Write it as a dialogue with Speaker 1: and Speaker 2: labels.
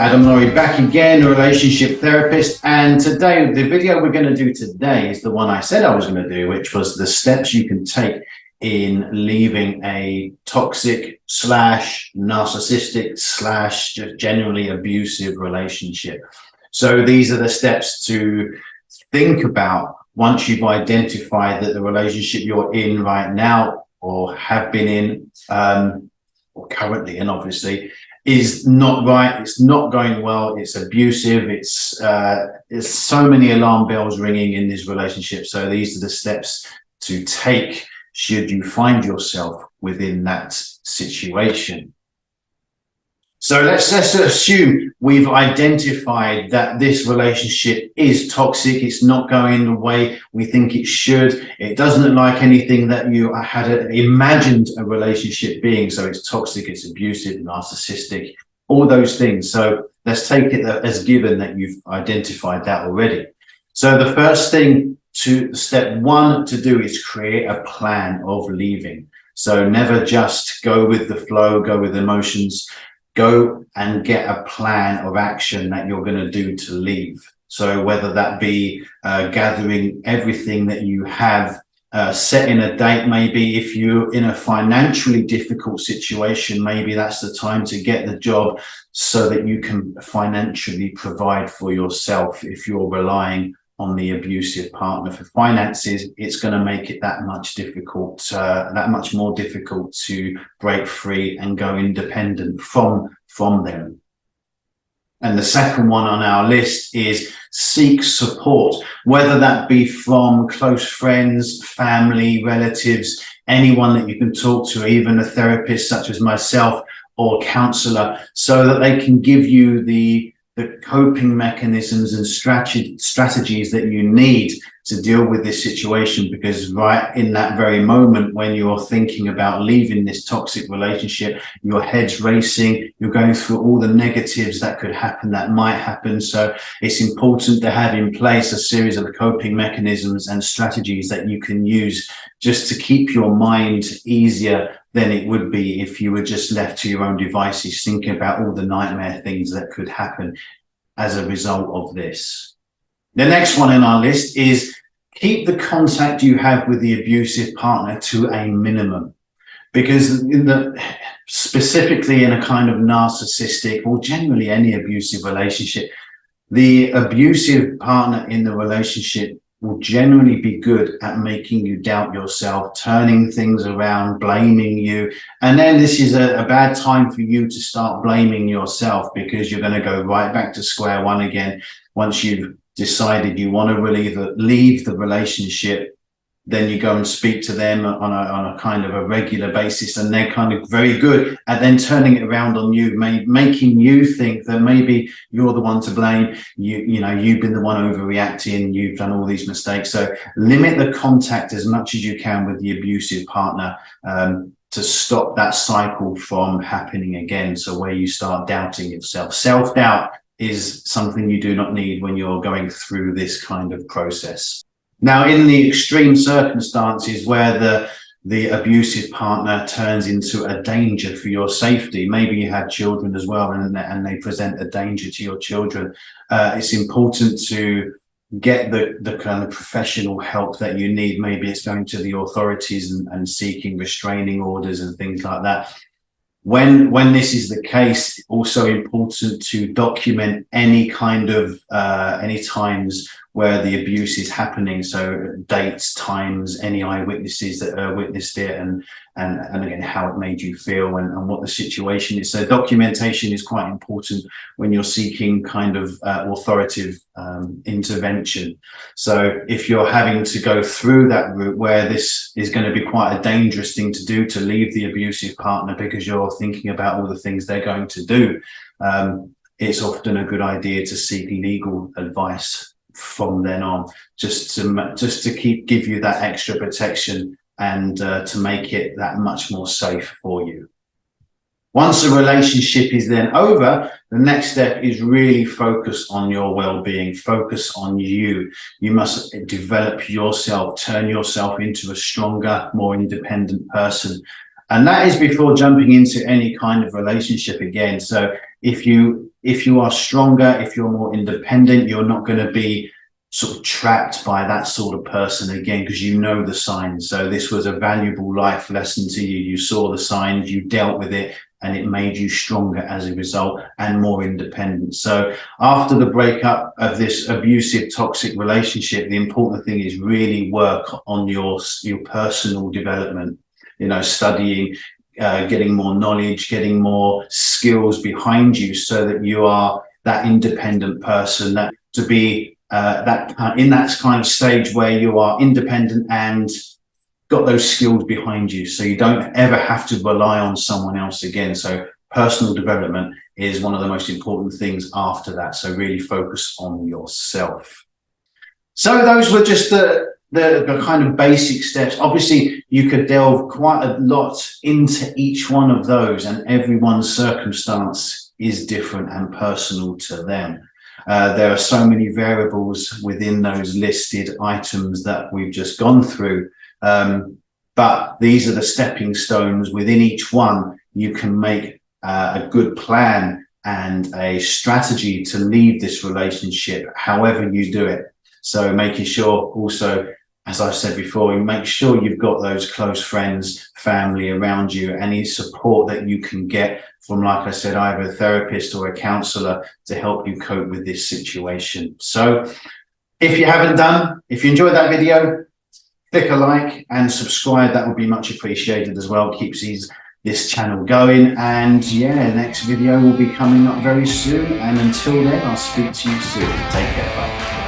Speaker 1: Adam Laurie back again, a relationship therapist. And today, the video we're going to do today is the one I said I was going to do, which was the steps you can take in leaving a toxic slash narcissistic slash just generally abusive relationship. So these are the steps to think about once you've identified that the relationship you're in right now or have been in or currently in, obviously, is not right. It's not going well. It's abusive. It's there's so many alarm bells ringing in this relationship. So these are the steps to take should you find yourself within that situation. So let's assume we've identified that this relationship is toxic. It's not going the way we think it should. It doesn't look like anything that you had imagined a relationship being. So it's toxic, it's abusive, narcissistic, all those things. So let's take it as given that you've identified that already. So the first thing step one to do is create a plan of leaving. So never just go with the flow, go with emotions. Go and get a plan of action that you're going to do to leave. So whether that be gathering everything that you have, setting a date, maybe if you're in a financially difficult situation, maybe that's the time to get the job so that you can financially provide for yourself. If you're relying on the abusive partner for finances, it's going to make it that much more difficult to break free and go independent from them. And the second one on our list is seek support, whether that be from close friends, family, relatives, anyone that you can talk to, even a therapist such as myself or counselor, so that they can give you the coping mechanisms and strategies that you need to deal with this situation. Because right in that very moment when you're thinking about leaving this toxic relationship, your head's racing, you're going through all the negatives that could happen, that might happen. So it's important to have in place a series of coping mechanisms and strategies that you can use just to keep your mind easier than it would be if you were just left to your own devices, thinking about all the nightmare things that could happen as a result of this. The next one in our list is keep the contact you have with the abusive partner to a minimum. Because specifically in a kind of narcissistic or generally any abusive relationship, the abusive partner in the relationship will generally be good at making you doubt yourself, turning things around, blaming you. And then this is a bad time for you to start blaming yourself, because you're going to go right back to square one again. Once you've decided you want to leave the relationship, then you go and speak to them on a kind of a regular basis, and they're kind of very good at then turning it around on you, making you think that maybe you're the one to blame. You've been the one overreacting, you've done all these mistakes. So limit the contact as much as you can with the abusive partner to stop that cycle from happening again. So where you start doubting yourself. Self-doubt is something you do not need when you're going through this kind of process. Now, in the extreme circumstances where the abusive partner turns into a danger for your safety, maybe you have children as well, and they present a danger to your children, it's important to get the kind of professional help that you need. Maybe it's going to the authorities and seeking restraining orders and things like that. When this is the case, also important to document any kind of any times where the abuse is happening. So dates, times, any eyewitnesses that witnessed it, and again, how it made you feel and what the situation is. So documentation is quite important when you're seeking kind of authoritative intervention. So if you're having to go through that route where this is going to be quite a dangerous thing to do, to leave the abusive partner because you're thinking about all the things they're going to do, it's often a good idea to seek legal advice from then on, just to give you that extra protection and to make it that much more safe for you. Once a relationship is then over, the next step is really focus on your well-being, focus on you. You must develop yourself, turn yourself into a stronger, more independent person. And that is before jumping into any kind of relationship again. So if you are stronger, if you're more independent, you're not going to be sort of trapped by that sort of person again, because you know the signs. So this was a valuable life lesson to you. You saw the signs, you dealt with it, and it made you stronger as a result and more independent. So after the breakup of this abusive, toxic relationship, the important thing is really work on your personal development, you know, studying, getting more knowledge, getting more skills behind you, so that you are that independent person, that to be in that kind of stage where you are independent and got those skills behind you, so you don't ever have to rely on someone else again. So personal development is one of the most important things after that. So really focus on yourself. So those were just the kind of basic steps. Obviously, you could delve quite a lot into each one of those, and everyone's circumstance is different and personal to them. There are so many variables within those listed items that we've just gone through. But these are the stepping stones. Within each one, you can make a good plan and a strategy to leave this relationship, however you do it. So making sure also, as I said before, make sure you've got those close friends, family around you, any support that you can get from, like I said, either a therapist or a counselor to help you cope with this situation. So if you enjoyed that video, click a like and subscribe. That would be much appreciated as well. Keeps this channel going. And yeah, next video will be coming up very soon. And until then, I'll speak to you soon. Take care. Bye.